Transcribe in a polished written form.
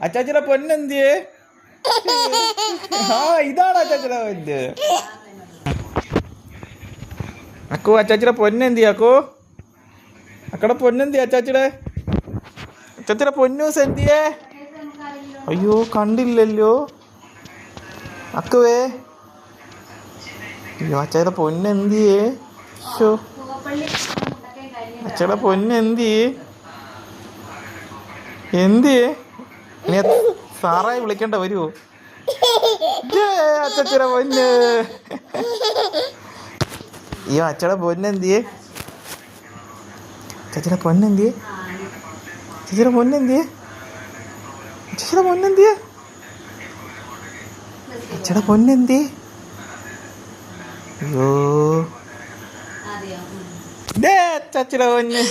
അച്ചാച്ചിയുടെ പൊന്നെന്തിയേ? ആ ഇതാണ് അച്ചാച്ചിയുടെ പൊന്ന്. അക്കു അച്ചാച്ചിയുടെ പൊന്നെന്തിയ അക്കു? അക്കടെ പൊന്നെന്തിയ അച്ചാച്ചിയുടെ പൊന്നൂസ് എന്തിയേ? അയ്യോ കണ്ടില്ലല്ലോ അക്കുവേ. അയ്യോ അച്ചാച്ചിയുടെ പൊന്നെന്തിയേ? അച്ചയുടെ പൊന്നെന്തിയേ? എന്തിയേ? നീ സാറായി വിളിക്കണ്ട വരുവോ? അച്ചച്ചിയുടെ പൊന്ന്. അയ്യോ അച്ചയുടെ പൊന്നെന്തിയേ? അച്ചച്ചിയുടെ പൊന്നെന്തിയേ? അച്ചച്ചിയുടെ പൊന്നെന്തിയേ? അച്ചച്ചിയുടെ പൊന്നെന്തിയേ? അച്ചയുടെ പൊന്നെന്തിയേ? അയ്യോ അച്ചച്ചിയുടെ പൊന്ന്.